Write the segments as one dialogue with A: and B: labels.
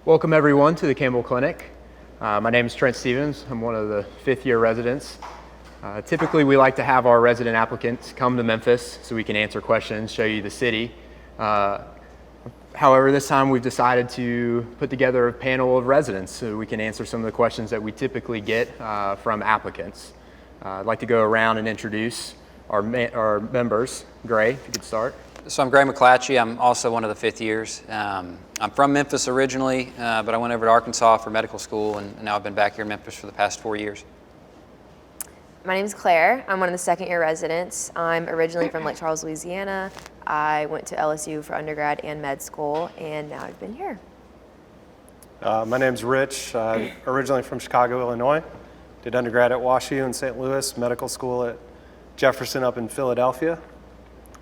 A: Welcome everyone to the Campbell Clinic. My name is Trent Stevens. I'm one of the fifth-year residents. Typically we like to have our resident applicants come to Memphis so we can answer questions, show you the city. However, this time we've decided to put together a panel of residents so we can answer some of the questions that we typically get from applicants. I'd like to go around and introduce our members. Gray, if you could start.
B: So I'm Gray McClatchy. I'm also one of the fifth years. I'm from Memphis originally, but I went over to Arkansas for medical school, and now I've been back here in Memphis for the past 4 years.
C: My name is Claire. I'm one of the second-year residents. I'm originally from Lake Charles, Louisiana. I went to LSU for undergrad and med school, and now I've been here.
D: My name's Rich. I'm originally from Chicago, Illinois. Did undergrad at WashU in St. Louis, medical school at Jefferson up in Philadelphia.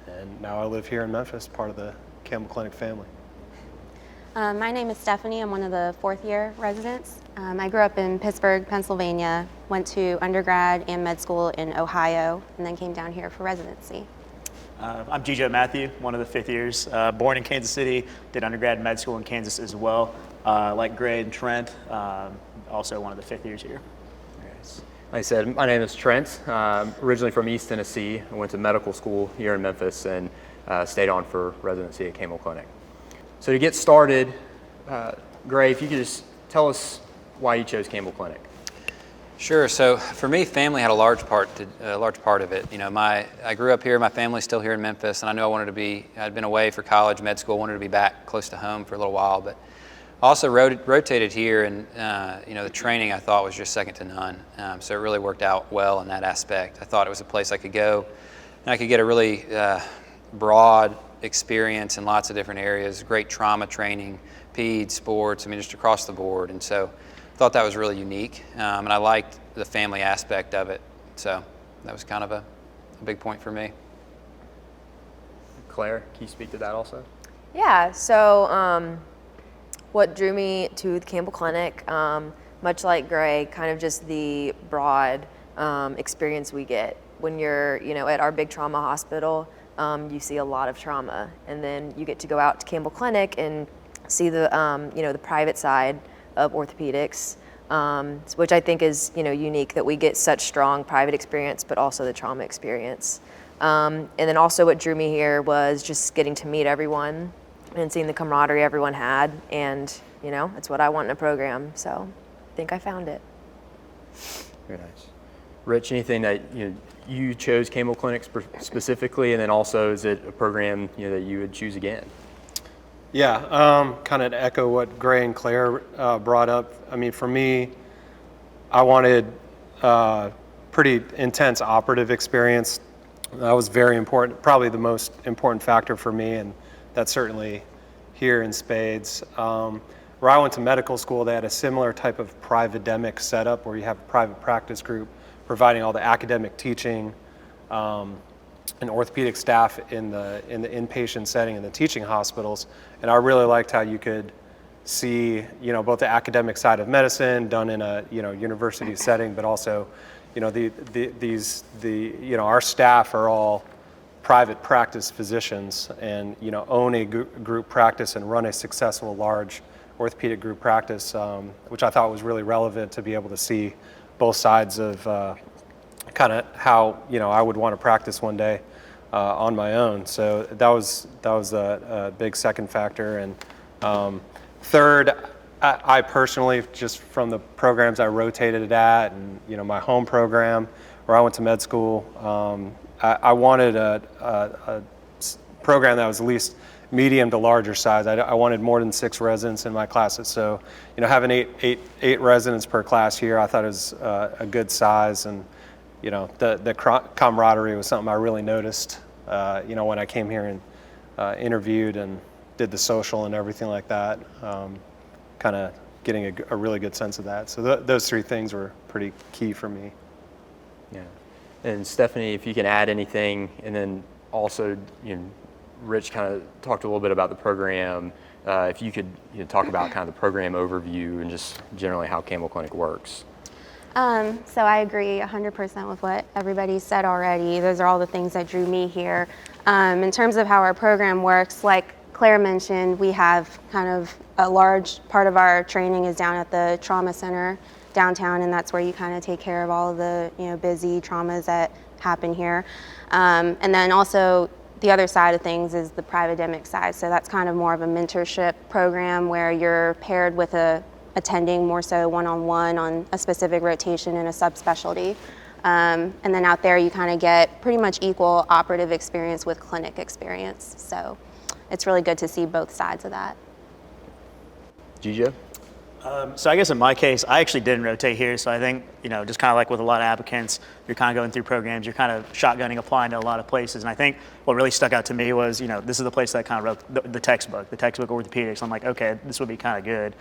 D: And now I live here in Memphis, part of the Campbell Clinic family.
E: My name is Stephanie. I'm one of the fourth-year residents. I grew up in Pittsburgh, Pennsylvania, went to undergrad and med school in Ohio, and then came down here for residency.
F: I'm G.J. Matthew, one of the fifth years. Born in Kansas City, did undergrad and med school in Kansas as well. Like Gray and Trent, also one of the fifth years here.
A: Like I said, my name is Trent. Originally from East Tennessee. I went to medical school here in Memphis and stayed on for residency at Campbell Clinic. So to get started, Gray, if you could just tell us why you chose Campbell Clinic.
B: Sure. So for me, family had a large part of it. You know, I grew up here. My family's still here in Memphis, and I knew I'd been away for college, med school, wanted to be back close to home for a little while, but also rotated here, and the training I thought was just second to none. So it really worked out well in that aspect. I thought it was a place I could go, and I could get a really broad experience in lots of different areas, great trauma training, peds, sports, just across the board. And so I thought that was really unique, and I liked the family aspect of it. So that was kind of a big point for me.
A: Claire, can you speak to that also?
C: Yeah, so what drew me to the Campbell Clinic, much like Gray, kind of just the broad experience we get. When you're, at our big trauma hospital, you see a lot of trauma, and then you get to go out to Campbell Clinic and see the, the private side of orthopedics, which I think is, unique that we get such strong private experience, but also the trauma experience. And then also what drew me here was just getting to meet everyone and seeing the camaraderie everyone had, and it's what I want in a program, so I think I found it.
A: Very nice. Rich, anything that you chose Campbell Clinic specifically, and then also is it a program that you would choose again?
D: Yeah, kind of to echo what Gray and Claire brought up. For me, I wanted pretty intense operative experience. That was very important, probably the most important factor for me, and that's certainly here in spades. Where I went to medical school, they had a similar type of private-demic setup where you have a private practice group providing all the academic teaching and orthopedic staff in the inpatient setting in the teaching hospitals. And I really liked how you could see, both the academic side of medicine done in a, university setting, but also, our staff are all private practice physicians and, own a group practice and run a successful large orthopedic group practice, which I thought was really relevant to be able to see both sides of kind of how, I would want to practice one day on my own. So that was a big second factor. And third, I personally, just from the programs I rotated at and, my home program where I went to med school, I wanted a program that was at least medium to larger size. I wanted more than 6 residents in my classes. So, having eight residents per class here, I thought it was a good size, and the camaraderie was something I really noticed. When I came here and interviewed and did the social and everything like that, kind of getting a really good sense of that. So those 3 things were pretty key for me.
A: Yeah. And Stephanie, if you can add anything, and then also, Rich kind of talked a little bit about the program. If you could talk about kind of the program overview and just generally how Campbell Clinic works.
E: So I agree 100% with what everybody said already. Those are all the things that drew me here. In terms of how our program works, like Claire mentioned, we have kind of a large part of our training is down at the trauma center downtown, and that's where you kind of take care of all of the busy traumas that happen here. And then also the other side of things is the private side. So that's kind of more of a mentorship program where you're paired with attending more so one-on-one on a specific rotation in a subspecialty. And then out there you kind of get pretty much equal operative experience with clinic experience. So it's really good to see both sides of that.
A: Gijo?
F: So I guess in my case, I actually didn't rotate here. So I think, just kind of like with a lot of applicants, you're kind of going through programs, you're kind of shotgunning, applying to a lot of places. And I think what really stuck out to me was, this is the place that kind of wrote the textbook orthopedics. I'm like, okay, this would be kind of good.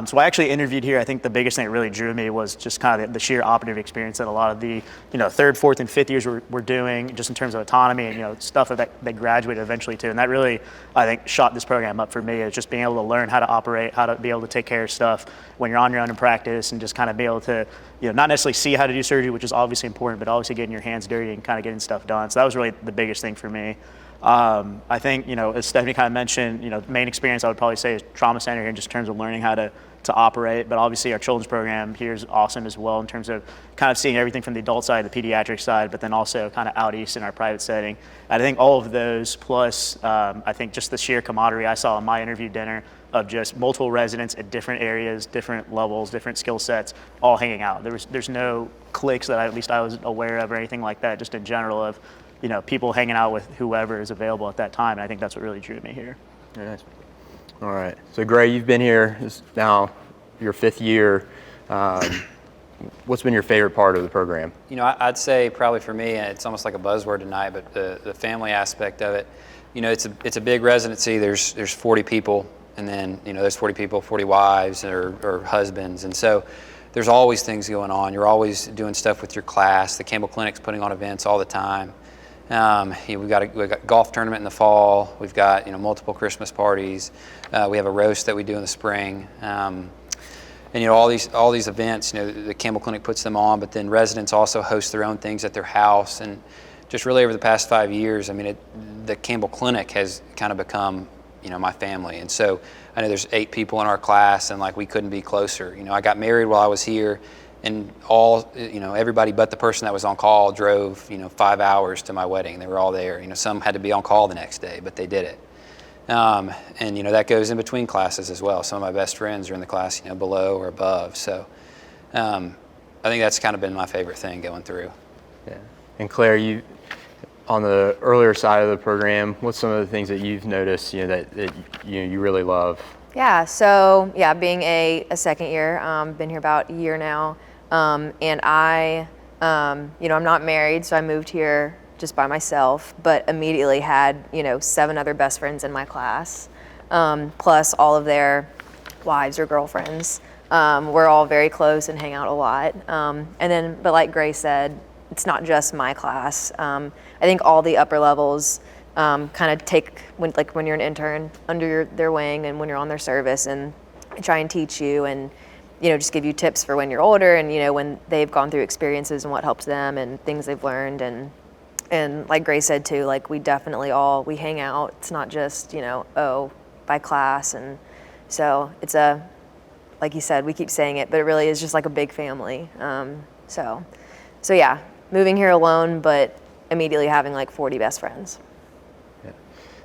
F: So I actually interviewed here. I think the biggest thing that really drew me was just kind of the sheer operative experience that a lot of the, third, fourth, and fifth years were doing, just in terms of autonomy and, stuff that they graduated eventually to. And that really, I think, shot this program up for me, is just being able to learn how to operate, how to be able to take care of stuff when you're on your own in practice, and just kind of be able to, not necessarily see how to do surgery, which is obviously important, but obviously getting your hands dirty and kind of getting stuff done. So that was really the biggest thing for me. I think, as Stephanie kind of mentioned, the main experience I would probably say is trauma center here, in just terms of learning how to operate. But obviously our children's program here is awesome as well, in terms of kind of seeing everything from the adult side, the pediatric side, but then also kind of out east in our private setting. And I think all of those, plus I think just the sheer camaraderie I saw in my interview dinner of just multiple residents at different areas, different levels, different skill sets, all hanging out. There's no cliques that at least I was aware of or anything like that, just in general of, people hanging out with whoever is available at that time. And I think that's what really drew me here.
A: Very nice. All right. So Gray, you've been here, this is now your 5th year. What's been your favorite part of the program?
B: I'd say probably for me, and it's almost like a buzzword tonight, but the family aspect of it. It's a big residency. There's 40 people, and then there's 40 people, 40 wives or husbands, and so there's always things going on. You're always doing stuff with your class. The Campbell Clinic's putting on events all the time. We've got a golf tournament in the fall. We've got multiple Christmas parties. We have a roast that we do in the spring, and all these events. The Campbell Clinic puts them on, but then residents also host their own things at their house. And just really over the past 5 years, the Campbell Clinic has kind of become my family. And so I know there's 8 people in our class, and we couldn't be closer. I got married while I was here. And everybody but the person that was on call drove, 5 hours to my wedding. They were all there. Some had to be on call the next day, but they did it. And that goes in between classes as well. Some of my best friends are in the class, below or above. So I think that's kind of been my favorite thing going through.
A: Yeah. And Claire, you on the earlier side of the program, what's some of the things that you've noticed, that you really love?
C: Yeah, so being a second year, been here about a year now. And I'm not married, so I moved here just by myself, but immediately had, 7 other best friends in my class, plus all of their wives or girlfriends. We're all very close and hang out a lot. But like Gray said, it's not just my class. I think all the upper levels kind of take, when you're an intern, under their wing, and when you're on their service, and try and teach you and just give you tips for when you're older, and when they've gone through experiences and what helped them and things they've learned. And like Gray said too, we definitely we hang out. It's not just by class. And so it's like you said, we keep saying it, but it really is just like a big family. So yeah, moving here alone, but immediately having 40 best friends.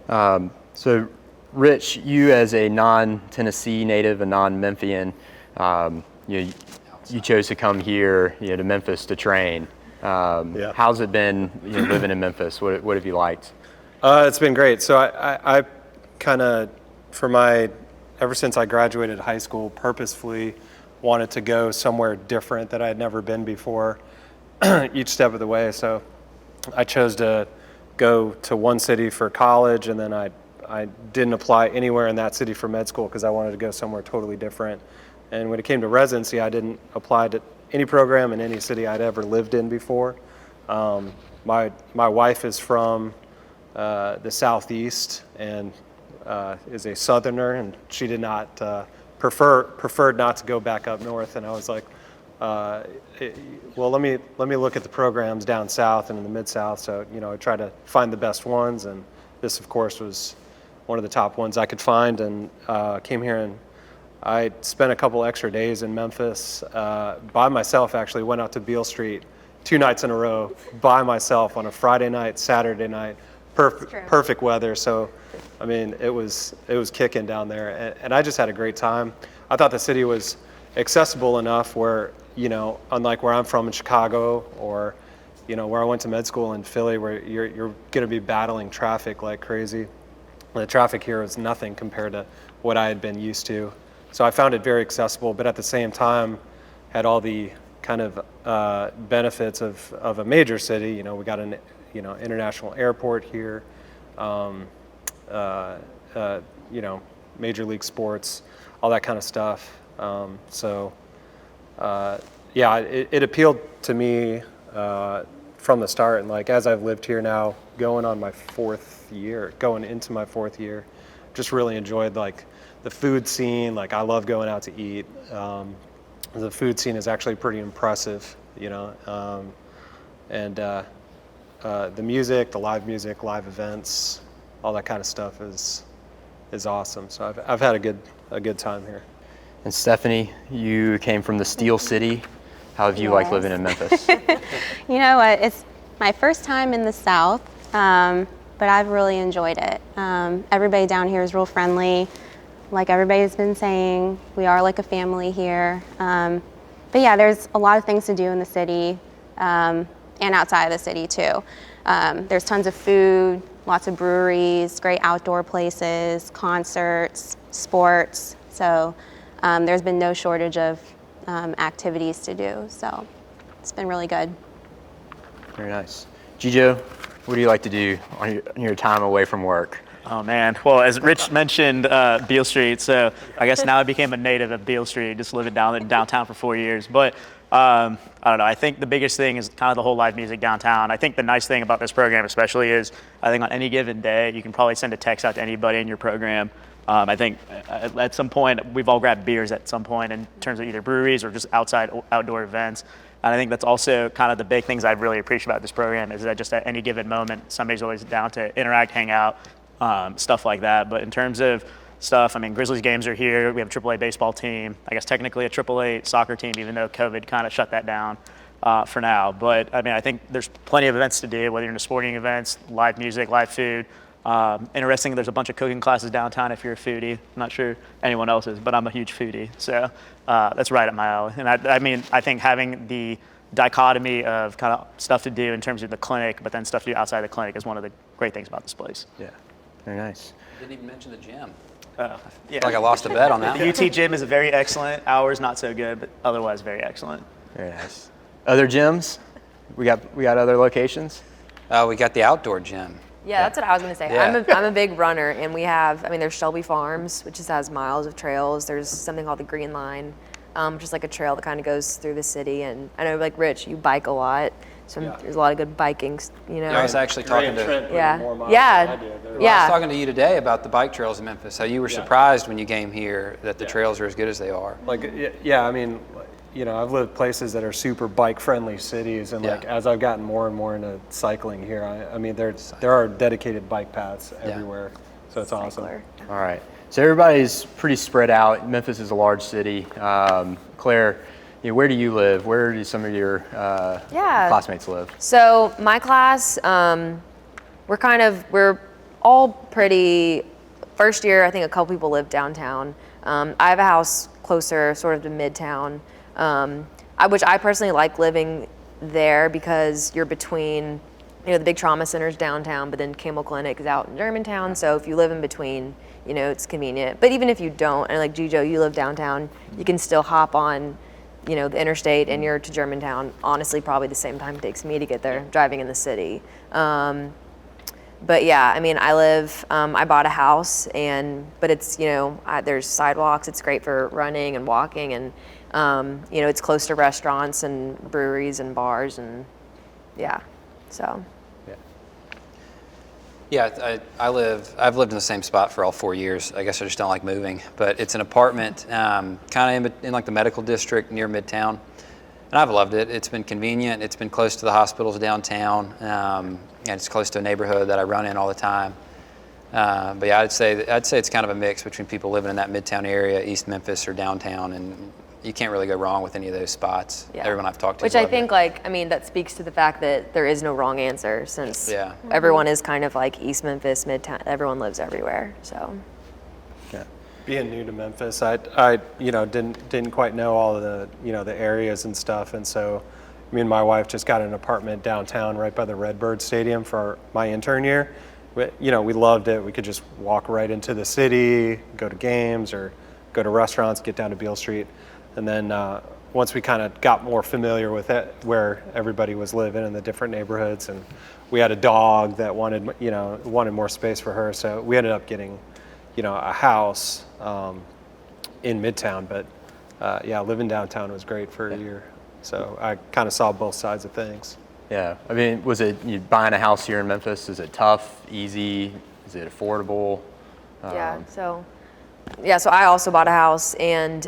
A: Yeah. So Rich, you as a non-Tennessee native, a non-Memphian, you chose to come here, to Memphis to train.
D: Yeah.
A: How's it been, living in Memphis? What have you liked?
D: It's been great. So I kind of, ever since I graduated high school, purposefully wanted to go somewhere different that I had never been before, each step of the way. So I chose to go to one city for college, and then I didn't apply anywhere in that city for med school because I wanted to go somewhere totally different. And when it came to residency, I didn't apply to any program in any city I'd ever lived in before. My wife is from the Southeast and is a Southerner, and she did not preferred not to go back up north. And I was like, well, let me look at the programs down south and in the Mid-South. So I tried to find the best ones, and this, of course, was one of the top ones I could find, and came here, and I spent a couple extra days in Memphis by myself. Actually, went out to Beale Street 2 nights in a row by myself on a Friday night, Saturday night, perfect weather. So, I mean, it was kicking down there, and I just had a great time. I thought the city was accessible enough where, you know, unlike where I'm from in Chicago, or, you know, where I went to med school in Philly, where you're going to be battling traffic like crazy. The traffic here was nothing compared to what I had been used to. So I found it very accessible, but at the same time had all the kind of benefits of a major city. You know, we got an international airport here, you know, major league sports, all that kind of stuff. Yeah, it appealed to me from the start, and like as I've lived here now, going into my 4th year, just really enjoyed like the food scene. Like I love going out to eat. The food scene is actually pretty impressive, you know, and the music, the live music, live events, all that kind of stuff is awesome. So I've had a good time here.
A: And Stephanie, you came from the Steel City. How have you liked living in Memphis?
E: You know what? It's my first time in the South, but I've really enjoyed it. Everybody down here is real friendly. Like everybody's been saying, we are like a family here. But yeah, there's a lot of things to do in the city and outside of the city too. There's tons of food, lots of breweries, great outdoor places, concerts, sports. So there's been no shortage of activities to do. So it's been really good.
A: Very nice. Gijo, what do you like to do on your time away from work?
F: Oh man, well, as Rich mentioned, Beale Street, so I guess now I became a native of Beale Street, just living downtown for 4 years. But I don't know, I think the biggest thing is kind of the whole live music downtown. I think the nice thing about this program especially is, I think on any given day, you can probably send a text out to anybody in your program. I think at some point, we've all grabbed beers at some point in terms of either breweries or just outdoor events. And I think that's also kind of the big things I really appreciate about this program, is that just at any given moment, somebody's always down to interact, hang out, stuff like that. But in terms of stuff, I mean, Grizzlies games are here. We have a AAA baseball team. I guess technically a AAA soccer team, even though COVID kind of shut that down for now. But I mean, I think there's plenty of events to do, whether you're into sporting events, live music, live food. Interesting, there's a bunch of cooking classes downtown if you're a foodie. I'm not sure anyone else is, but I'm a huge foodie. So that's right up my alley. And I mean, I think having the dichotomy of kind of stuff to do in terms of the clinic, but then stuff to do outside the clinic is one of the great things about this place.
A: Yeah, very nice.
B: Didn't even mention the gym.
F: Yeah.
B: I feel like I lost a bet on that
F: The
B: one.
F: UT gym is very excellent. Ours not so good, but otherwise very excellent.
A: Very nice. Other gyms? We got other locations?
B: We got the outdoor gym.
C: Yeah, that's what I was gonna say.
B: Yeah.
C: I'm a big runner, and we have, I mean, there's Shelby Farms, which just has miles of trails. There's something called the Green Line, which is like a trail that kind of goes through the city. And I know, like Rich, you bike a lot, so there's a lot of good biking, you know.
B: I was actually talking to.
C: Yeah.
B: Well, I was talking to you today about the bike trails in Memphis. How you were surprised when you came here that the trails are as good as they are.
D: Like, yeah, I mean, you know, I've lived places that are super bike-friendly cities, and like as I've gotten more and more into cycling here, I mean, there are dedicated bike paths everywhere, so it's awesome.
A: All right. So everybody's pretty spread out. Memphis is a large city. Claire, you know, where do you live? Where do some of your classmates live?
C: So my class, we're all pretty, first year, I think a couple people live downtown. I have a house closer sort of to Midtown, which I personally like living there because you're between, you know, the big trauma center's downtown, but then Campbell Clinic is out in Germantown. So if you live in between, you know, it's convenient. But even if you don't, and like Gijo, you live downtown, you can still hop on, you know, the interstate and you're to Germantown. Honestly, probably the same time it takes me to get there driving in the city. But yeah, I mean, I bought a house, but it's, you know, there's sidewalks. It's great for running and walking, and you know, it's close to restaurants and breweries and bars, and so.
B: Yeah, I've lived in the same spot for all 4 years. I guess I just don't like moving. But it's an apartment kind of in like the medical district near Midtown. And I've loved it. It's been convenient. It's been close to the hospitals downtown. And it's close to a neighborhood that I run in all the time. But yeah, I'd say it's kind of a mix between people living in that Midtown area, East Memphis, or downtown, and you can't really go wrong with any of those spots.
C: Yeah.
B: Everyone I've talked to,
C: Which I think, like, I mean, that speaks to the fact that there is no wrong answer, since
B: Yeah.
C: everyone is kind of like East Memphis, Midtown. Everyone lives everywhere. So
D: Yeah. Being new to Memphis, I didn't quite know all of the the areas and stuff, and so me and my wife just got an apartment downtown right by the Redbird Stadium for my intern year. We loved it. We could just walk right into the city, go to games or go to restaurants, get down to Beale Street, and then once we kind of got more familiar with it, where everybody was living in the different neighborhoods, and we had a dog that wanted more space for her, so we ended up getting a house in Midtown. But yeah, living downtown was great for a year, so I kind of saw both sides of things.
A: Yeah, I mean, was it you buying a house here in Memphis? Is it tough, easy? Is it affordable?
C: So I also bought a house, and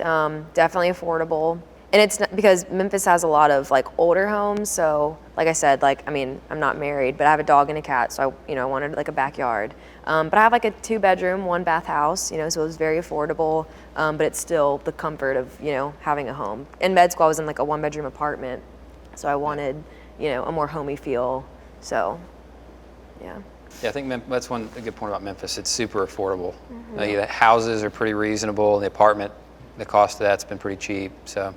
C: definitely affordable. And it's not, because Memphis has a lot of like older homes. So like I said, like, I mean, I'm not married, but I have a dog and a cat. So I wanted like a backyard. But I have like a 2-bedroom, 1-bath house, so it was very affordable. But it's still the comfort of, having a home. In med school, I was in like a 1-bedroom apartment. So I wanted, a more homey feel. So, yeah.
B: Yeah, I think that's a good point about Memphis. It's super affordable. The houses are pretty reasonable. The apartment, the cost of that's been pretty cheap. So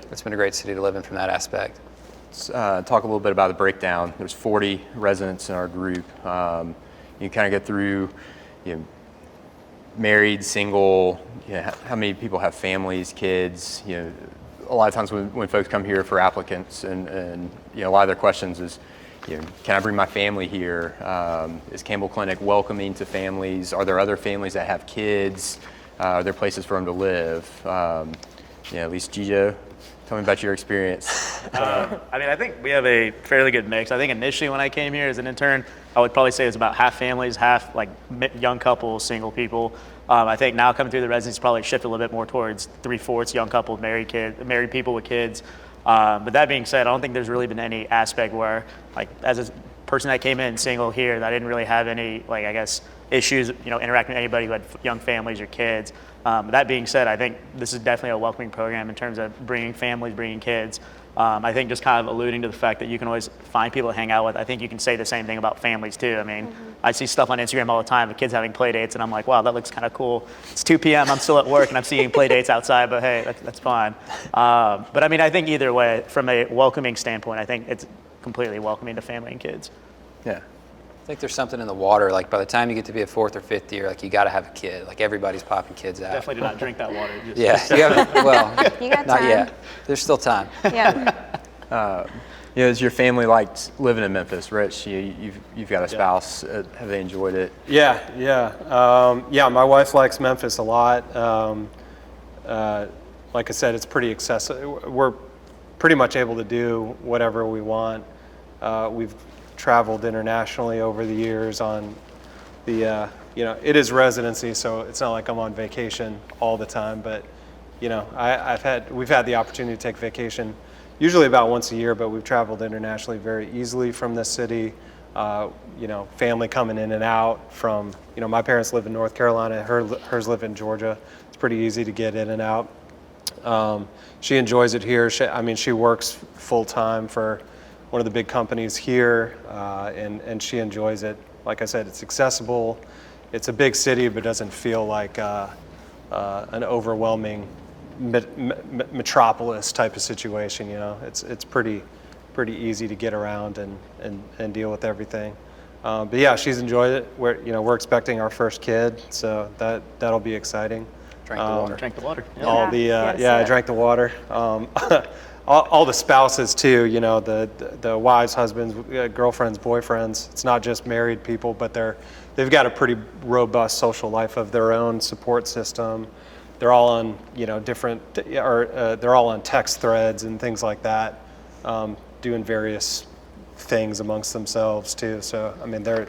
B: it's been a great city to live in from that aspect.
A: Let's talk a little bit about the breakdown. There's 40 residents in our group. You kind of get through, married, single, how many people have families, kids. A lot of times when folks come here for applicants, and a lot of their questions is, can I bring my family here? Is Campbell Clinic welcoming to families? Are there other families that have kids? Are there places for them to live? At least Gijo, tell me about your experience.
F: I think we have a fairly good mix. I think initially when I came here as an intern, I would probably say it was about half families, half like young couples, single people. I think now coming through the residency, probably shifted a little bit more towards 3/4 young couple, married people with kids. But that being said, I don't think there's really been any aspect where, like, as a person that came in single here, that I didn't really have any, like, I guess, issues, interacting with anybody who had young families or kids. That being said, I think this is definitely a welcoming program in terms of bringing families, bringing kids. I think just kind of alluding to the fact that you can always find people to hang out with. I think you can say the same thing about families too. I mean, I see stuff on Instagram all the time of kids having play dates, and I'm like, wow, that looks kind of cool. It's 2 p.m., I'm still at work, and I'm seeing play dates outside, but hey, that's fine. But I mean, I think either way, from a welcoming standpoint, I think it's completely welcoming to family and kids.
A: Yeah.
B: I think there's something in the water. Like by the time you get to be a 4th or 5th year, like you got to have a kid. Like everybody's popping kids out.
F: Definitely do not drink that water.
B: Yeah, you haven't, well,
E: You got
B: not
E: time.
B: yet. There's still time.
E: Yeah.
A: Has your family liked living in Memphis, Rich? You've got a spouse. Have they enjoyed it?
D: Yeah. My wife likes Memphis a lot. Like I said, it's pretty accessible. We're pretty much able to do whatever we want. We've traveled internationally over the years on the, it is residency, so it's not like I'm on vacation all the time, but, we've had the opportunity to take vacation usually about once a year, but we've traveled internationally very easily from this city. Family coming in and out from, my parents live in North Carolina, hers live in Georgia. It's pretty easy to get in and out. She enjoys it here. She works full time for one of the big companies here, and she enjoys it. Like I said, it's accessible. It's a big city, but doesn't feel like an overwhelming metropolis type of situation. It's pretty easy to get around and deal with everything. But yeah, she's enjoyed it. We're expecting our first kid, so that'll be exciting.
B: Drank the water.
F: Drink the water. Yeah.
D: All the I drank the water. All the spouses too, the wives, husbands, girlfriends, boyfriends. It's not just married people, but they've got a pretty robust social life of their own, support system. They're all on they're all on text threads and things like that, doing various things amongst themselves too. So I mean, they're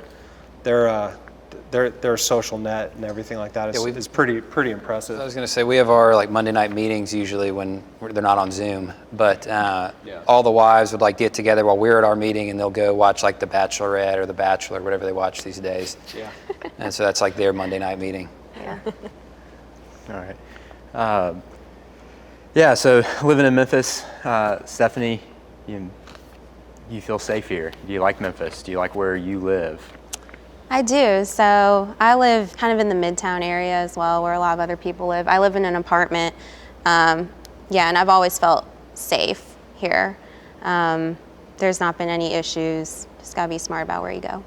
D: their social net and everything like that is pretty impressive.
B: I was going to say, we have our like Monday night meetings usually when they're not on Zoom, but all the wives would like get together while we're at our meeting, and they'll go watch like The Bachelorette or The Bachelor, whatever they watch these days.
D: Yeah.
B: And so that's like their Monday night meeting.
C: Yeah.
A: All right. Yeah, so living in Memphis, Stephanie, you feel safe here. Do you like Memphis? Do you like where you live?
E: I do. So I live kind of in the Midtown area as well, where a lot of other people live. I live in an apartment. And I've always felt safe here. There's not been any issues. Just gotta be smart about where you go.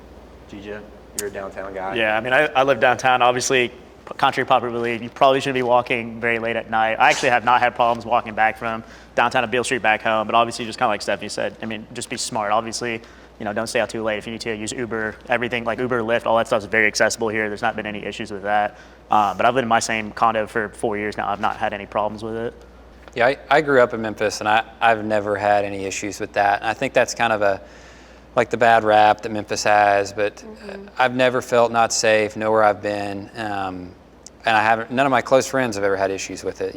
A: GJ, you're a downtown guy.
F: Yeah, I mean, I live downtown. Obviously, contrary to popular belief, you probably shouldn't be walking very late at night. I actually have not had problems walking back from downtown to Beale Street back home, but obviously, just kind of like Stephanie said, I mean, just be smart. Obviously, don't stay out too late. If you need to use Uber, everything like Uber, Lyft, all that stuff is very accessible here. There's not been any issues with that. But I've lived in my same condo for 4 years now. I've not had any problems with it.
B: Yeah, I grew up in Memphis, and I've never had any issues with that. And I think that's kind of like the bad rap that Memphis has, but I've never felt not safe, know where I've been. And none of my close friends have ever had issues with it.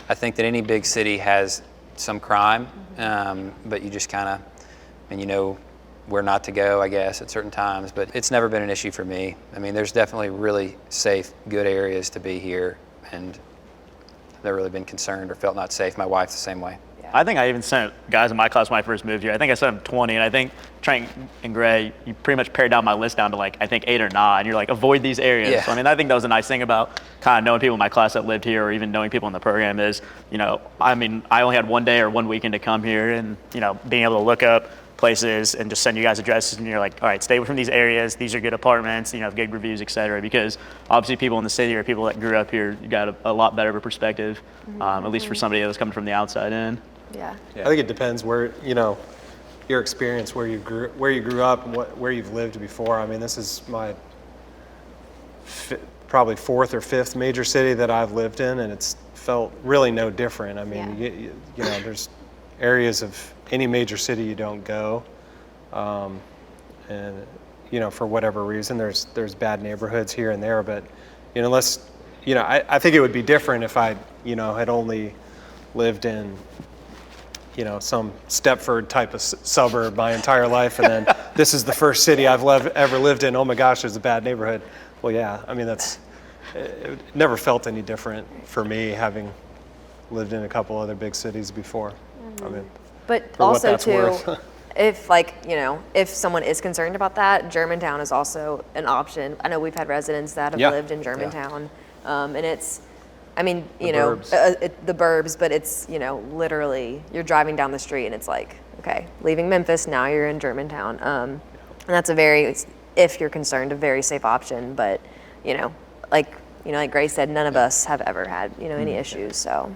B: I think that any big city has some crime, but you just kind of, and where not to go, I guess, at certain times, but it's never been an issue for me. I mean, there's definitely really safe, good areas to be here, and I've never really been concerned or felt not safe. My wife's the same way.
F: I think I even sent guys in my class when I first moved here. I think I sent them 20, and I think Trent and Gray, you pretty much pared down my list down to like, I think 8 or 9. You're like, avoid these areas.
B: Yeah.
F: So, I mean, I think that was a nice thing about kind of knowing people in my class that lived here, or even knowing people in the program is, I mean, I only had 1 day or 1 weekend to come here, and, being able to look up places and just send you guys addresses, and you're like, all right, stay away from these areas. These are good apartments, good reviews, et cetera, because obviously people in the city or people that grew up here, you got a lot better of a perspective, at least for somebody that's coming from the outside in.
C: Yeah.
D: I think it depends where, your experience, where you grew up and where you've lived before. I mean, this is my probably 4th or 5th major city that I've lived in, and it's felt really no different. I mean, there's areas of any major city you don't go, and for whatever reason, there's bad neighborhoods here and there, but unless I think it would be different if I had only lived in some Stepford type of suburb my entire life, and then this is the first city I've ever lived in. Oh my gosh, there's a bad neighborhood. Well, yeah, I mean, it never felt any different for me, having lived in a couple other big cities before. I mean,
C: But
D: for what
C: also
D: that's
C: too,
D: worth.
C: if someone is concerned about that, Germantown is also an option. I know we've had residents that have
D: Yeah.
C: lived in Germantown, and it's,
D: burbs.
C: the burbs, but it's, literally you're driving down the street and it's like, okay, leaving Memphis, now you're in Germantown. And that's if you're concerned, a very safe option. But, like Grace said, none of us have ever had, any issues. So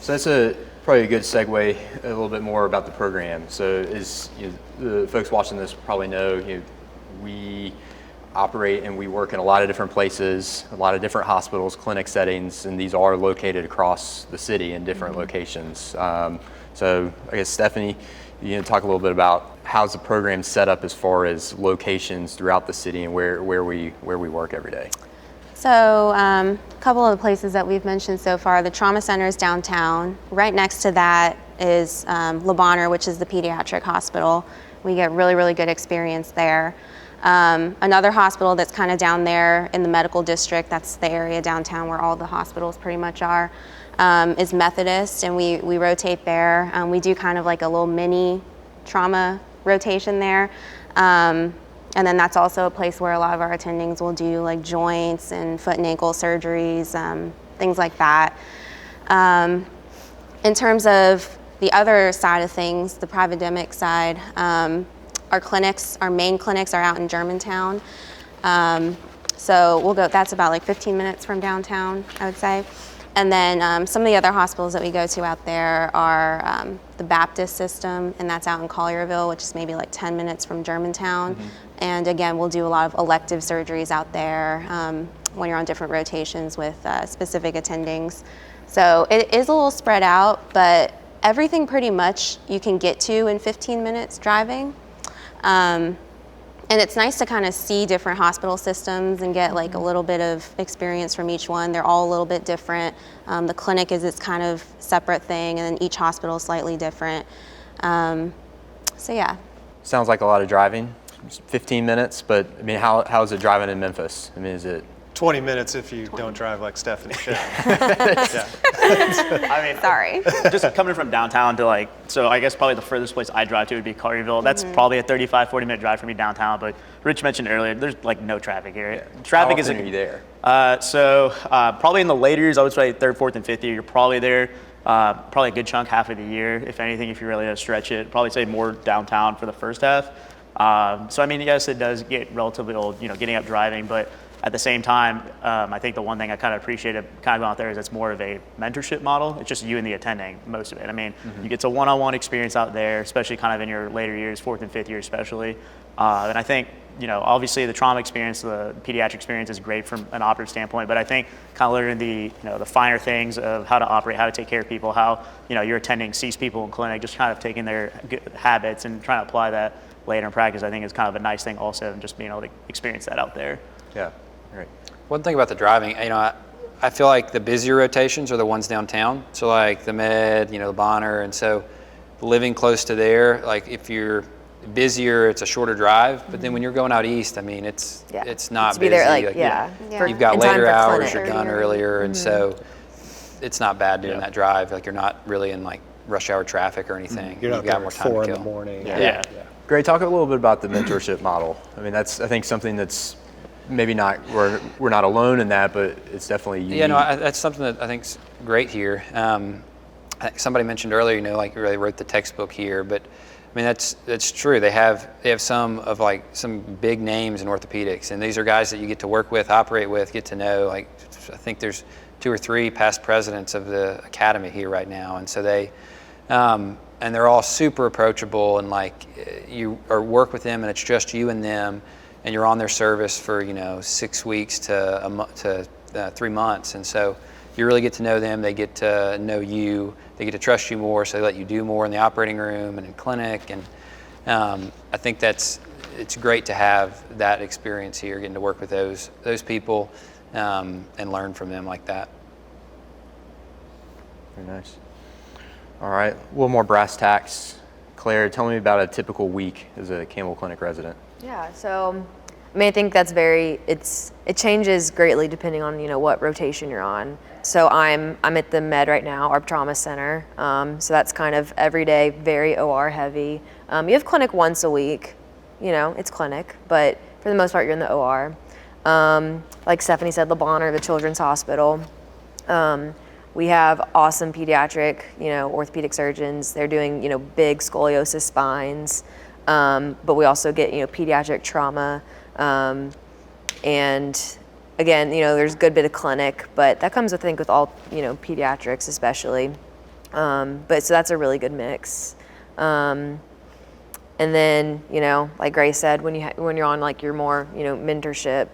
A: So that's probably a good segue a little bit more about the program. So as the folks watching this probably know, we operate and we work in a lot of different places, a lot of different hospitals, clinic settings, and these are located across the city in different locations. So I guess Stephanie, talk a little bit about how's the program set up as far as locations throughout the city and where we work every day.
E: So a couple of the places that we've mentioned so far, the trauma center is downtown. Right next to that is Le Bonheur, which is the pediatric hospital. We get really, really good experience there. Another hospital that's kind of down there in the medical district, that's the area downtown where all the hospitals pretty much are, is Methodist, and we rotate there. We do kind of like a little mini trauma rotation there. And then that's also a place where a lot of our attendings will do like joints and foot and ankle surgeries, things like that. In terms of the other side of things, the private side, our main clinics are out in Germantown. So we'll go, that's about like 15 minutes from downtown, I would say. And then some of the other hospitals that we go to out there are the Baptist system, and that's out in Collierville, which is maybe like 10 minutes from Germantown. And again, we'll do a lot of elective surgeries out there when you're on different rotations with specific attendings. So it is a little spread out, but everything pretty much you can get to in 15 minutes driving. And it's nice to kind of see different hospital systems and get like a little bit of experience from each one. They're all a little bit different. The clinic is its kind of separate thing, and then each hospital is slightly different. So yeah.
A: Sounds like a lot of driving, just 15 minutes, but I mean, how is it driving in Memphis? I mean, is it
D: 20 minutes if you don't drive like Stephanie should.
F: I mean,
E: Sorry.
F: just coming from downtown to like, so I guess probably the furthest place I drive to would be Collierville. That's probably a 35, 40-minute drive for me downtown, but Rich mentioned earlier, there's like no traffic here. Traffic
A: how
F: is
A: often are you there?
F: Probably in the later years, I would say third, fourth, and fifth year, you're probably there. Probably a good chunk half of the year, if anything, if you really stretch it. Probably say more downtown for the first half. So I mean, yes, it does get relatively old, getting up driving, but at the same time, I think the one thing I kind of appreciated kind of out there is it's more of a mentorship model. It's just you and the attending, most of it. I mean, you get a one-on-one experience out there, especially kind of in your later years, fourth and fifth year especially. And I think, obviously the trauma experience, the pediatric experience is great from an operative standpoint, but I think kind of learning the finer things of how to operate, how to take care of people, how, your attending sees people in clinic, just kind of taking their good habits and trying to apply that later in practice, I think is kind of a nice thing also, and just being able to experience that out there.
A: Yeah, great.
B: One thing about the driving, I feel like the busier rotations are the ones downtown. So like the Med, the Bonner, and so living close to there, like if you're busier, it's a shorter drive. But then when you're going out east, I mean, it's not
C: to be
B: busy.
C: there, like,
E: for-
B: You've got
C: in time
B: later
C: for
B: hours,
C: clinic.
B: you're done earlier, and so it's not bad doing that drive. Like you're not really in like rush hour traffic or anything.
D: You're not
B: You've
D: there
B: got more
D: at
B: time
D: 4
B: to
D: in
B: kill.
D: the morning.
B: Yeah.
A: Gray, talk a little bit about the mentorship model. I mean, that's, I think, something that's maybe not, we're not alone in that, but it's definitely unique.
B: Yeah, no, that's something that I think's great here. I think somebody mentioned earlier, like you really wrote the textbook here, but I mean that's true. They have some big names in orthopedics, and these are guys that you get to work with, operate with, get to know. Like I think there's 2 or 3 past presidents of the academy here right now, and so they. And they're all super approachable, and like you work with them, and it's just you and them, and you're on their service for 6 weeks to 3 months, and so you really get to know them. They get to know you. They get to trust you more, so they let you do more in the operating room and in clinic. And I think it's great to have that experience here, getting to work with those people and learn from them like that.
A: Very nice. All right, a little more brass tacks. Claire, tell me about a typical week as a Campbell Clinic resident.
C: Yeah, so I mean, I think that's it changes greatly depending on what rotation you're on. So I'm at the Med right now, our trauma center. So that's kind of every day, very OR heavy. You have clinic once a week, it's clinic, but for the most part you're in the OR. Like Stephanie said, Le Bonheur, the Children's Hospital. We have awesome pediatric, orthopedic surgeons. They're doing, big scoliosis spines. But we also get, pediatric trauma. And again, there's a good bit of clinic, but that comes, I think, with all, pediatrics especially. But so that's a really good mix. And then, like Grace said, when you're on like your more, mentorship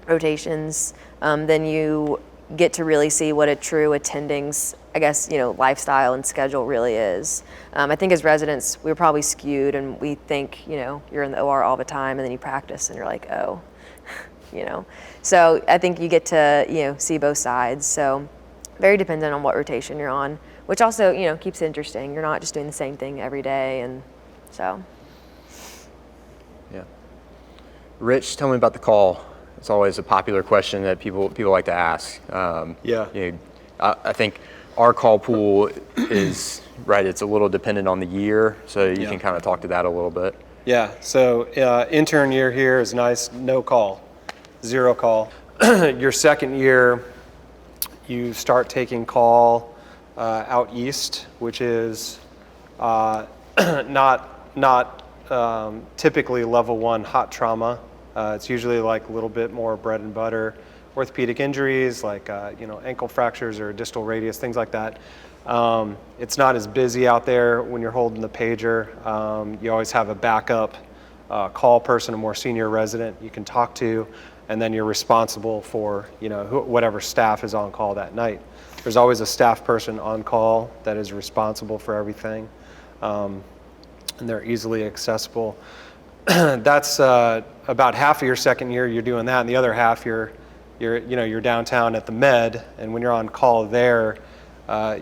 C: rotations, then you get to really see what a true attending's, I guess, lifestyle and schedule really is. I think as residents, we're probably skewed and we think, you're in the OR all the time, and then you practice and you're like, oh, So I think you get to, see both sides. So very dependent on what rotation you're on, which also, keeps it interesting. You're not just doing the same thing every day, and so.
A: Yeah. Rich, tell me about the call. It's always a popular question that people like to ask. I think our call pool is, right, it's a little dependent on the year, so you can kind of talk to that a little bit.
D: Yeah, so intern year here is nice, no call, 0 call. Your second year, you start taking call out east, which is not typically level 1 hot trauma. It's usually like a little bit more bread and butter orthopedic injuries, like ankle fractures or distal radius, things like that. It's not as busy out there when you're holding the pager. You always have a backup call person, a more senior resident you can talk to, and then you're responsible for whatever staff is on call that night. There's always a staff person on call that is responsible for everything, and they're easily accessible. that's about half of your second year you're doing that, and the other half you're downtown at the Med, and when you're on call there,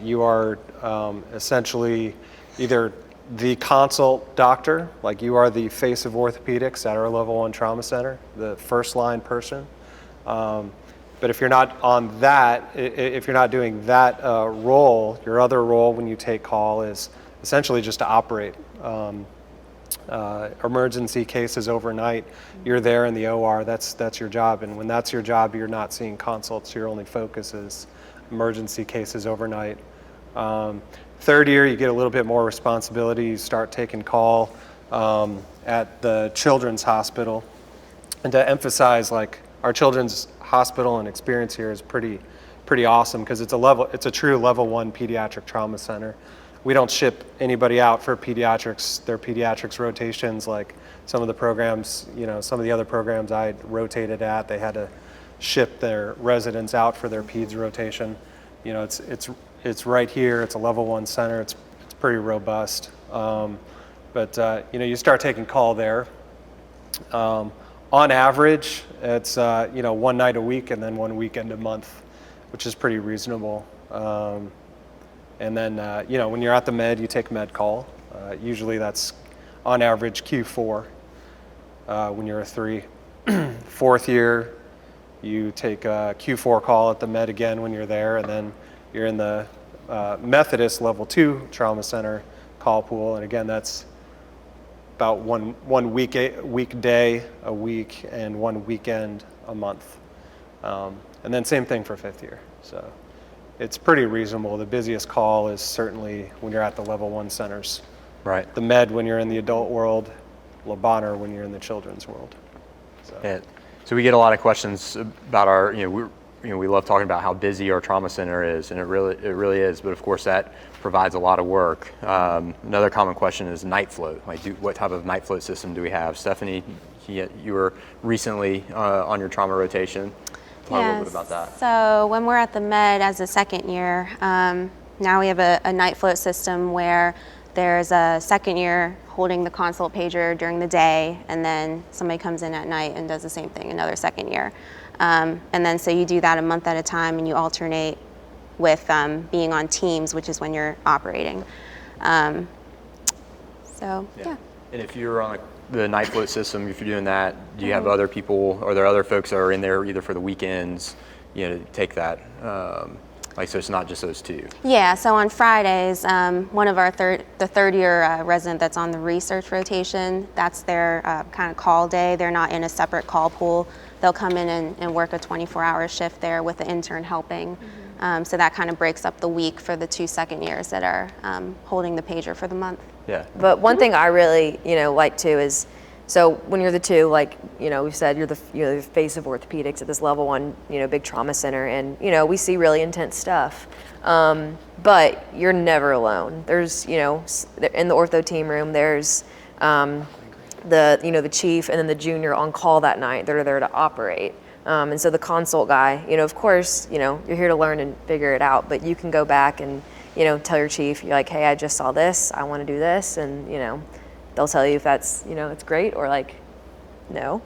D: you are essentially either the consult doctor, like you are the face of orthopedics at our level 1 trauma center, the first line person. But if you're not on that, if you're not doing that role, your other role when you take call is essentially just to operate. Emergency cases overnight, you're there in the OR, that's your job. And when that's your job, you're not seeing consults, your only focus is emergency cases overnight. Third year, you get a little bit more responsibility. You start taking call at the Children's Hospital. And to emphasize, like, our Children's Hospital and experience here is pretty awesome because it's a true level 1 pediatric trauma center. We don't ship anybody out for pediatrics, their pediatrics rotations like some of the programs, some of the other programs I rotated at, they had to ship their residents out for their peds rotation. It's right here, it's a level 1 center, it's pretty robust. But you start taking call there. On average, it's one night a week and then one weekend a month, which is pretty reasonable. And then, when you're at the Med, you take Med call. Usually that's on average Q4 when you're a 3. Fourth year, you take a Q4 call at the Med again when you're there, and then you're in the Methodist level 2 trauma center call pool. And again, that's about one weekday a week and one weekend a month. And then same thing for 5th year. So it's pretty reasonable. The busiest call is certainly when you're at the level 1 centers.
A: Right.
D: The Med when you're in the adult world, Le Bonheur when you're in the children's world. So.
A: Yeah. So we get a lot of questions about our, we love talking about how busy our trauma center is, and it really is. But of course, that provides a lot of work. Another common question is night float. Like, what type of night float system do we have? Stephanie, you were recently on your trauma rotation. Talk a little bit about that.
E: So when we're at the Med as a second year, now we have a night float system where there's a second year holding the consult pager during the day, and then somebody comes in at night and does the same thing, another second year. And then so you do that a month at a time, and you alternate with being on teams, which is when you're operating. Yeah.
A: And if you're on the night float system, if you're doing that, do you have other people, are there other folks that are in there either for the weekends, to take that? So it's not just those two.
E: Yeah, so on Fridays, one of our third year resident that's on the research rotation, that's their kind of call day. They're not in a separate call pool. They'll come in and work a 24-hour shift there with the intern helping. So that kind of breaks up the week for the 2 second years that are holding the pager for the month.
A: Yeah.
C: But one thing I really, like too is, so when you're the 2, like, we've said you're the face of orthopedics at this level 1, big trauma center, and, we see really intense stuff. But you're never alone. There's, in the ortho team room, there's the chief and then the junior on call that night that are there to operate. And so the consult guy, of course, you're here to learn and figure it out, but you can go back and, tell your chief, you're like, hey, I just saw this, I want to do this, and, they'll tell you if that's, it's great or like, no.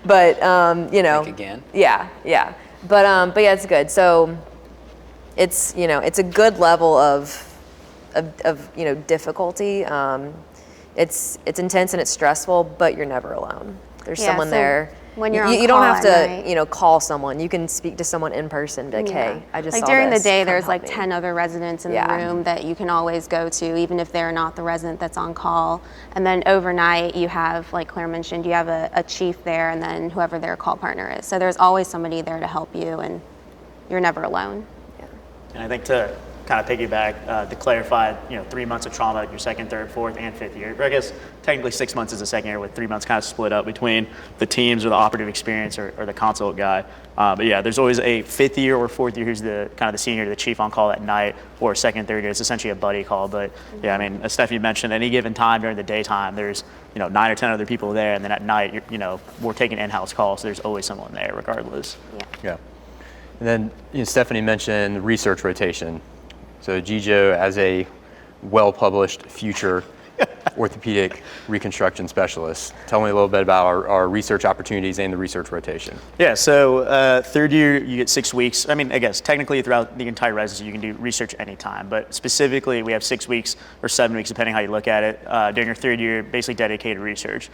C: But,
B: Think again.
C: Yeah. But yeah, it's good. So it's, it's a good level of difficulty. It's intense and it's stressful, but you're never alone. There's someone there.
E: When you're on
C: you don't
E: call
C: have
E: at
C: to,
E: night.
C: Call someone. You can speak to someone in person, be like, hey, I just saw
E: during
C: this.
E: the day,
C: Come
E: there's
C: help
E: like
C: me.
E: 10 other residents in the
C: Yeah.
E: room that you can always go to, even if they're not the resident that's on call. And then overnight, you have, like Claire mentioned, you have a chief there and then whoever their call partner is. So there's always somebody there to help you, and you're never alone.
F: And I think to kind of piggyback, to clarify, 3 months of trauma, your 2nd, 3rd, 4th, and 5th year. Or I guess technically 6 months is the 2nd year, with 3 months kind of split up between the teams or the operative experience or the consult guy. But yeah, there's always a 5th year or 4th year who's the kind of the senior, the chief on call at night, or 2nd, 3rd year. It's essentially a buddy call. But yeah, I mean, as Stephanie mentioned, any given time during the daytime, there's 9 or 10 other people there, and then at night, we're taking in-house calls, so there's always someone there regardless.
A: Yeah. And then Stephanie mentioned research rotation. So GJO, as a well-published future orthopedic reconstruction specialist. Tell me a little bit about our research opportunities and the research rotation.
F: Yeah, so third year, you get 6 weeks. I mean, I guess technically throughout the entire residency, you can do research anytime, but specifically we have 6 weeks or 7 weeks, depending how you look at it, during your third year, basically dedicated research.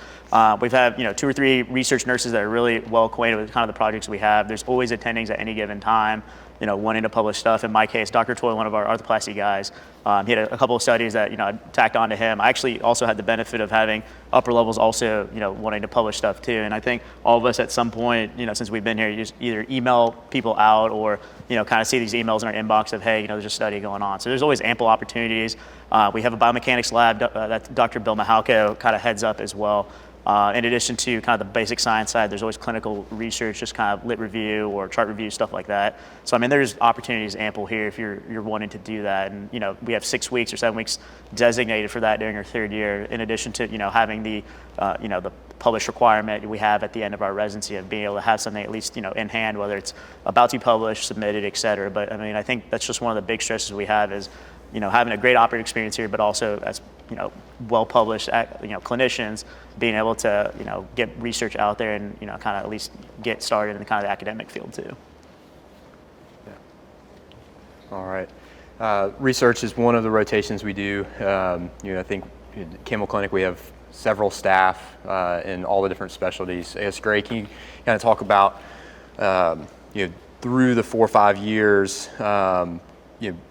F: We've had 2 or 3 research nurses that are really well acquainted with kind of the projects we have. There's always attendings at any given time, wanting to publish stuff. In my case, Dr. Toy, one of our arthroplasty guys, he had a couple of studies that, I tacked on to him. I actually also had the benefit of having upper levels also, wanting to publish stuff too. And I think all of us at some point, since we've been here, you just either email people out or, kind of see these emails in our inbox of, hey, there's a study going on. So there's always ample opportunities. We have a biomechanics lab that Dr. Bill Mahalko kind of heads up as well. In addition to kind of the basic science side, there's always clinical research, just kind of lit review or chart review, stuff like that. So, I mean, there's opportunities ample here if you're wanting to do that. And, we have 6 weeks or 7 weeks designated for that during our third year, in addition to, having the, the published requirement we have at the end of our residency of being able to have something at least, in hand, whether it's about to be published, submitted, et cetera. But, I mean, I think that's just one of the big stresses we have is, having a great operating experience here, but also as, well-published, clinicians being able to, get research out there and, kind of at least get started in the kind of the academic field too.
A: Yeah. All right. Research is one of the rotations we do. I think at Campbell Clinic we have several staff in all the different specialties. I guess, Gray, can you kind of talk about, through the 4 or 5 years,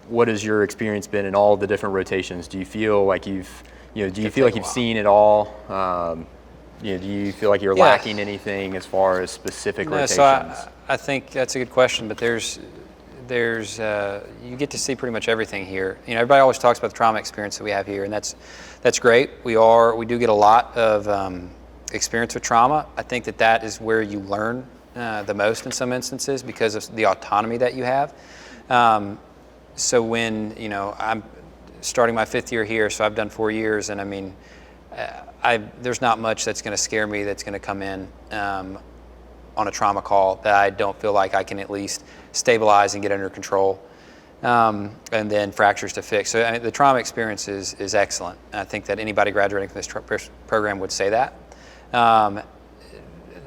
A: what has your experience been in all the different rotations? Do you feel like you've seen it all? Do you feel like you're lacking anything as far as specific rotations?
B: So I think that's a good question, but there's you get to see pretty much everything here. Everybody always talks about the trauma experience that we have here, and that's great. We do get a lot of experience with trauma. I think that is where you learn the most in some instances because of the autonomy that you have. So when, I'm starting my 5th year here, so I've done 4 years, and I mean, there's not much that's going to scare me that's going to come in on a trauma call that I don't feel like I can at least stabilize and get under control, and then fractures to fix. So I mean, the trauma experience is excellent. I think that anybody graduating from this program would say that.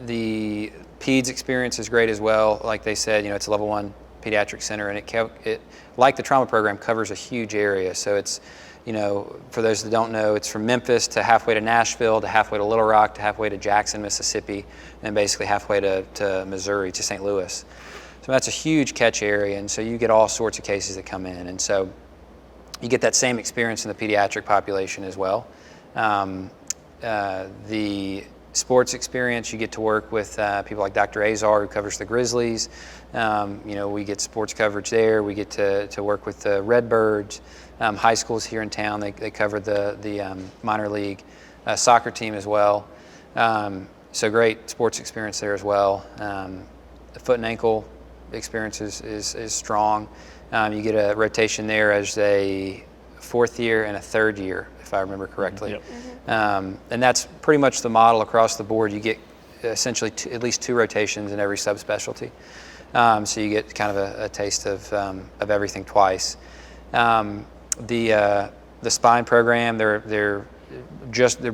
B: The PEDS experience is great as well. Like they said, it's a level 1 pediatric center, and it like the trauma program covers a huge area. So it's, for those that don't know, it's from Memphis to halfway to Nashville to halfway to Little Rock to halfway to Jackson, Mississippi, and then basically halfway to Missouri to St. Louis. So that's a huge catch area, and so you get all sorts of cases that come in, and so you get that same experience in the pediatric population as well. The sports experience, you get to work with people like Dr. Azar, who covers the Grizzlies. We get sports coverage there. We get to work with the Redbirds. High schools here in town, they cover the minor league soccer team as well. So great sports experience there as well. The foot and ankle experience is strong. You get a rotation there as a 4th year and a 3rd year, if I remember correctly. Yep. And that's pretty much the model across the board. You get essentially at least 2 rotations in every subspecialty. So you get kind of a taste of everything twice. The spine program, they're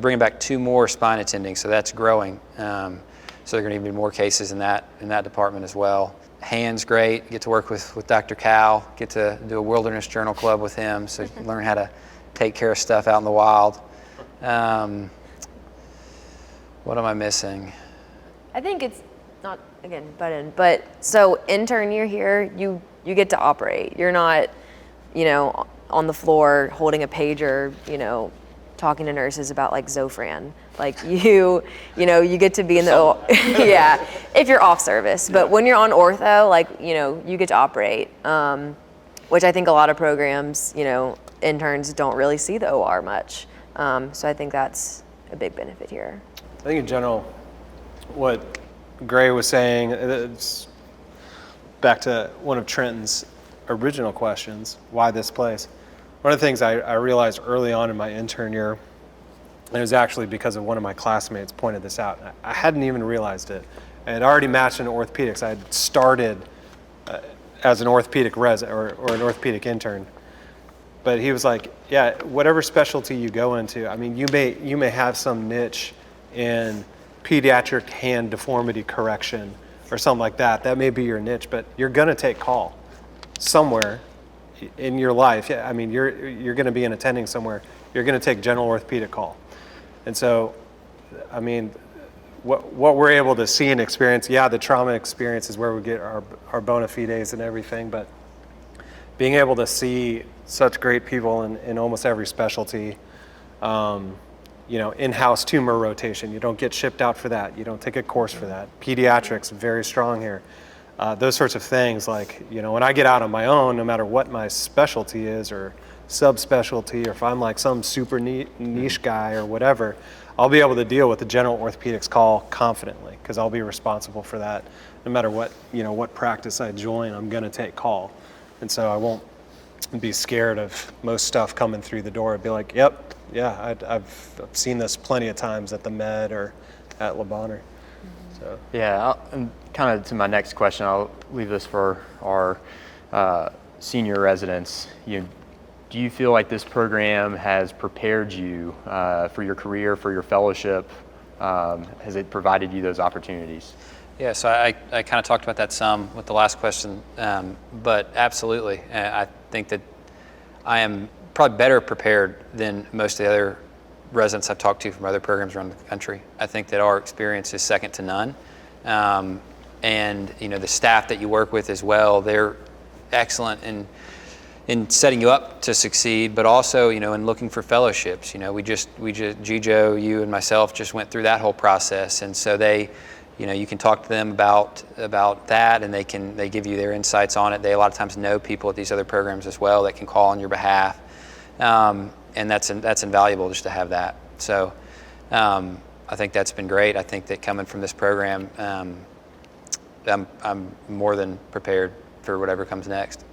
B: bringing back 2 more spine attending, so that's growing. So they're going to be more cases in that department as well. Hands, great. Get to work with Dr. Cal. Get to do a wilderness journal club with him, so you can learn how to take care of stuff out in the wild. What am I missing?
C: I think it's not, again, but so intern year here, you get to operate. You're not, on the floor holding a pager, talking to nurses about like Zofran. Like you get to be in the, yeah, if you're off service. But when you're on ortho, like, you get to operate, which I think a lot of programs, interns don't really see the OR much. So I think that's a big benefit here.
D: I think in general, what Gray was saying, it's back to one of Trenton's original questions, why this place? One of the things I realized early on in my intern year, and it was actually because of one of my classmates pointed this out. I hadn't even realized it. I had already matched into orthopedics. I had started as an orthopedic or an orthopedic intern. But he was like, yeah, whatever specialty you go into, I mean, you may have some niche in pediatric hand deformity correction or something like that. That may be your niche, but you're gonna take call somewhere in your life. Yeah, I mean, you're gonna be an attending somewhere. You're gonna take general orthopedic call. And so, I mean, what we're able to see and experience, yeah, the trauma experience is where we get our bona fides and everything, but being able to see such great people in almost every specialty, in-house tumor rotation, you don't get shipped out for that. You don't take a course for that. Pediatrics, very strong here. Those sorts of things, like, when I get out on my own, no matter what my specialty is or subspecialty, or if I'm like some super niche guy or whatever, I'll be able to deal with the general orthopedics call confidently because I'll be responsible for that. No matter what practice I join, I'm gonna take call. And so I won't be scared of most stuff coming through the door. I'd be like, yep, yeah, I've seen this plenty of times at the Med or at Le Bonheur. So.
A: Yeah, and kind of to my next question, I'll leave this for our senior residents. Do you feel like this program has prepared you for your career, for your fellowship? Has it provided you those opportunities?
B: Yeah, so I kind of talked about that some with the last question, but absolutely. I think that I am probably better prepared than most of the other residents I've talked to from other programs around the country. I think that our experience is second to none. And the staff that you work with as well, they're excellent in setting you up to succeed, but also, in looking for fellowships. Gijo, you and myself just went through that whole process. And so you can talk to them about that, and they give you their insights on it. They a lot of times know people at these other programs as well that can call on your behalf, and that's invaluable just to have that. So I think that's been great. I think that coming from this program, I'm more than prepared for whatever comes next.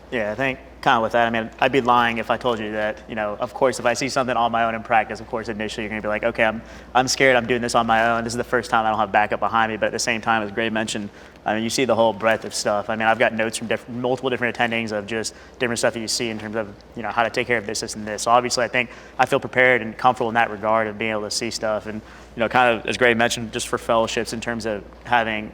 F: Yeah, I think kind of with that, I mean, I'd be lying if I told you that, of course, if I see something on my own in practice, of course, initially you're going to be like, okay, I'm scared, I'm doing this on my own. This is the first time I don't have backup behind me. But at the same time, as Gray mentioned, I mean, you see the whole breadth of stuff. I mean, I've got notes from multiple different attendings of just different stuff that you see in terms of, how to take care of this, and this. So obviously, I think I feel prepared and comfortable in that regard of being able to see stuff. And, kind of, as Gray mentioned, just for fellowships in terms of having,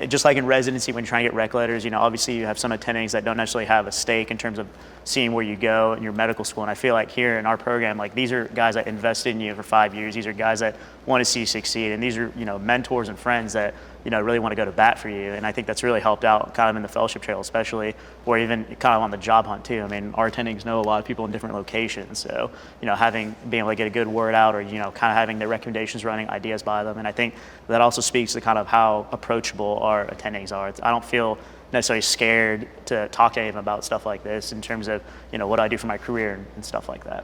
F: just like in residency, when you're trying to get rec letters, obviously you have some attendings that don't necessarily have a stake in terms of seeing where you go in your medical school. And I feel like here in our program, like, these are guys that invested in you for 5 years. These are guys that want to see you succeed. And these are, mentors and friends that, really want to go to bat for you. And I think that's really helped out kind of in the fellowship trail, especially, or even kind of on the job hunt too. I mean, our attendings know a lot of people in different locations. So, being able to get a good word out, or, kind of having their recommendations, running ideas by them. And I think that also speaks to kind of how approachable our attendings are. I don't feel necessarily scared to talk to anyone about stuff like this in terms of, what I do for my career and stuff like that.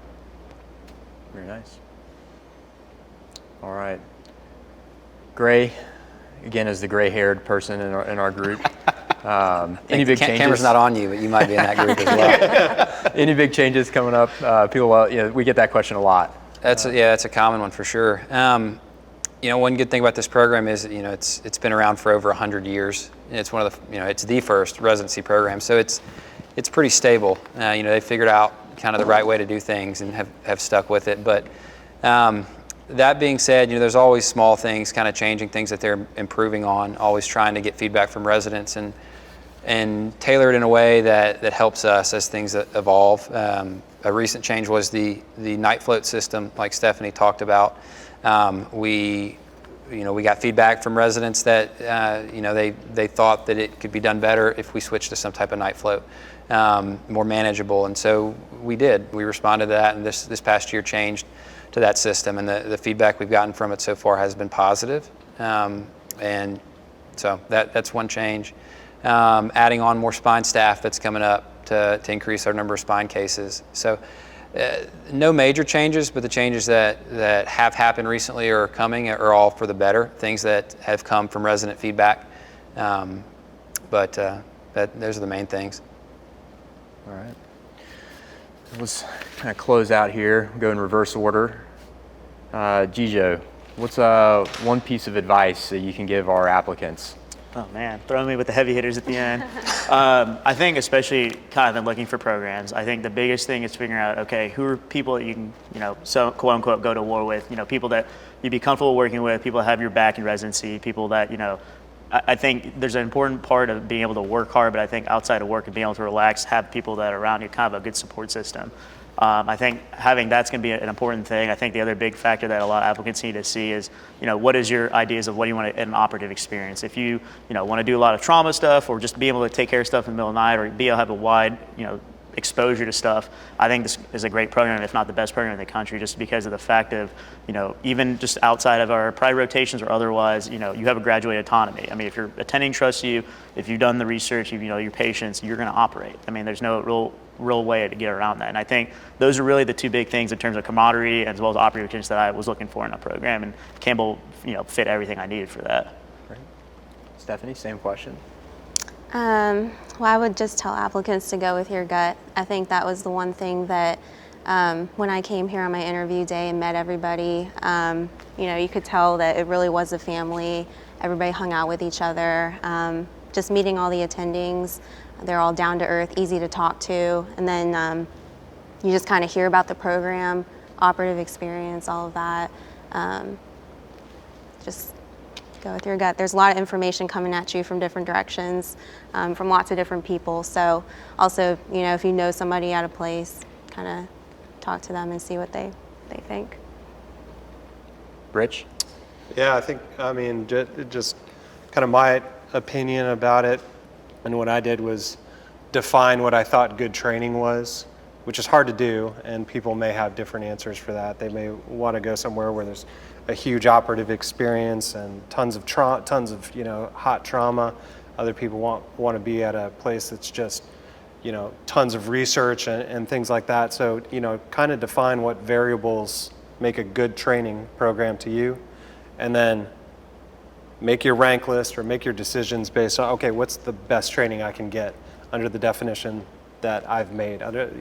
A: Very nice. All right. Gray, again, is the gray-haired person in our group. Any big changes?
B: Camera's not on you, but you might be in that group as well.
A: Any big changes coming up? People, we get that question a lot.
B: That's a common one for sure. One good thing about this program is, it's been around for over 100 years. It's one of the, it's the first residency program, so it's pretty stable. They figured out kind of the right way to do things and have stuck with it. But that being said, there's always small things, kind of changing things that they're improving on, always trying to get feedback from residents and tailor it in a way that helps us as things evolve. A recent change was the night float system, like Stephanie talked about. We got feedback from residents that they thought that it could be done better if we switched to some type of night float, more manageable, and so we did. We responded to that, and this past year changed to that system, and the feedback we've gotten from it so far has been positive, and so that's one change. Adding on more spine staff that's coming up to increase our number of spine cases. So. No major changes, but the changes that have happened recently or are coming are all for the better, things that have come from resident feedback. But those are the main things.
A: All right. Let's kind of close out here, go in reverse order. Gijo, what's one piece of advice that you can give our applicants?
F: Oh man, throwing me with the heavy hitters at the end. I think especially kind of in looking for programs, I think the biggest thing is figuring out, okay, who are people that you can, so quote unquote go to war with, people that you'd be comfortable working with, people that have your back in residency, people that, I think there's an important part of being able to work hard, but I think outside of work and being able to relax, have people that are around you, kind of a good support system. I think having that's going to be an important thing. I think the other big factor that a lot of applicants need to see is, what is your ideas of what do you want in an operative experience? If you, want to do a lot of trauma stuff or just be able to take care of stuff in the middle of the night or be able to have a wide, exposure to stuff, I think this is a great program, if not the best program in the country, just because of the fact of, even just outside of our private rotations or otherwise, you have a graduate autonomy. I mean, if your attending trusts you, if you've done the research, your patients, you're going to operate. I mean, there's no real way to get around that. And I think those are really the two big things in terms of camaraderie as well as operative experience that I was looking for in a program. And Campbell, fit everything I needed for that.
A: Great. Stephanie, same question.
E: Well, I would just tell applicants to go with your gut. I think that was the one thing that when I came here on my interview day and met everybody, you could tell that it really was a family. Everybody hung out with each other. Just meeting all the attendings, they're all down to earth, easy to talk to. And then you just kind of hear about the program, operative experience, all of that. Just go with your gut. There's a lot of information coming at you from different directions, from lots of different people. So also, if you know somebody at a place, kind of talk to them and see what they think.
A: Rich?
D: Yeah, I mean, just kind of my opinion about it, and what I did was define what I thought good training was, which is hard to do, and people may have different answers for that. They may want to go somewhere where there's a huge operative experience and tons of hot trauma. Other people want to be at a place that's just tons of research and things like that. So kind of define what variables make a good training program to you, and then make your rank list or make your decisions based on, okay, what's the best training I can get under the definition that I've made, under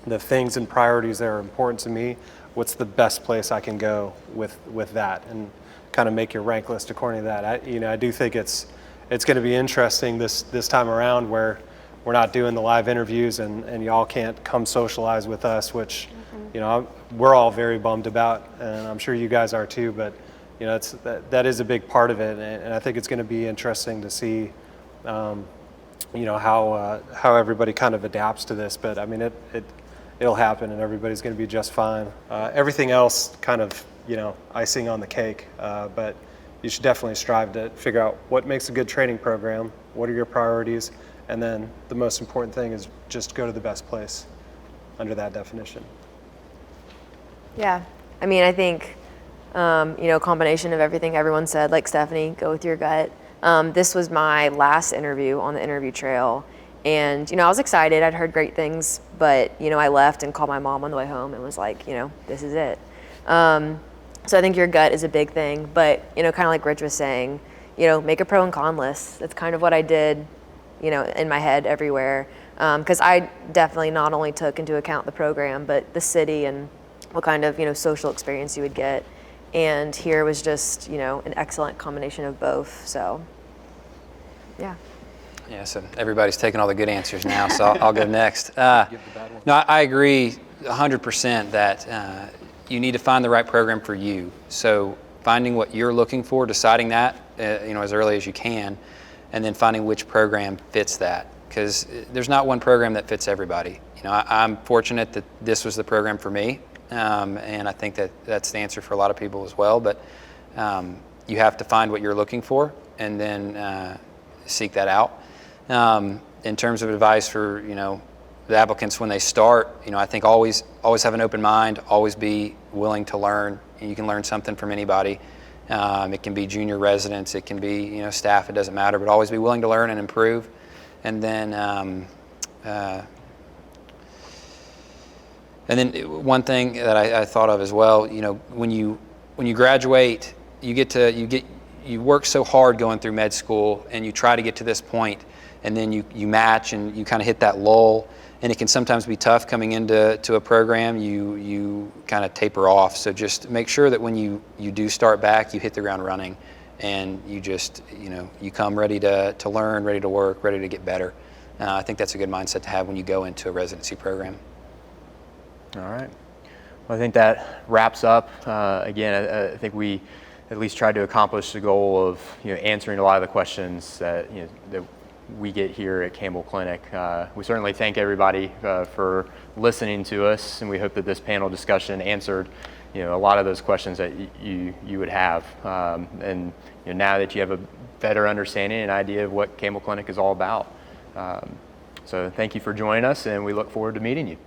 D: the things and priorities that are important to me. What's the best place I can go with that, and kind of make your rank list according to that. I do think it's going to be interesting this time around, where we're not doing the live interviews and y'all can't come socialize with us, which we're all very bummed about, and I'm sure you guys are too. But that is a big part of it, and I think it's going to be interesting to see how everybody kind of adapts to this. But I mean, it'll happen, and everybody's going to be just fine. Everything else kind of icing on the cake, but you should definitely strive to figure out what makes a good training program, what are your priorities, and then the most important thing is just go to the best place under that definition.
C: Yeah, I mean, I think, a combination of everything everyone said, like Stephanie, go with your gut. This was my last interview on the interview trail, and, I was excited. I'd heard great things, but, I left and called my mom on the way home and was like, this is it. So I think your gut is a big thing, but, kind of like Rich was saying, make a pro and con list. That's kind of what I did, in my head everywhere. Because I definitely not only took into account the program, but the city and what kind of, social experience you would get. And here was just, an excellent combination of both. So, yeah.
B: Yeah, so everybody's taking all the good answers now, so I'll go next. No, I agree 100% that you need to find the right program for you. So finding what you're looking for, deciding that, as early as you can, and then finding which program fits that. Because there's not one program that fits everybody. I'm fortunate that this was the program for me. And I think that's the answer for a lot of people as well. But you have to find what you're looking for and then seek that out. In terms of advice for the applicants when they start, I think always have an open mind, always be willing to learn. You can learn something from anybody. It can be junior residents, it can be staff. It doesn't matter, but always be willing to learn and improve. And then one thing that I thought of as well, when you graduate, you work so hard going through med school, and you try to get to this point, and then you match and you kind of hit that lull, and it can sometimes be tough coming into a program. You kind of taper off. So just make sure that when you do start back, you hit the ground running, and you just, you come ready to learn, ready to work, ready to get better. I think that's a good mindset to have when you go into a residency program.
A: All right. Well, I think that wraps up. Again, I think we at least tried to accomplish the goal of answering a lot of the questions that that we get here at Campbell Clinic. We certainly thank everybody for listening to us, and we hope that this panel discussion answered a lot of those questions that you would have. And now that you have a better understanding and idea of what Campbell Clinic is all about. So thank you for joining us, and we look forward to meeting you.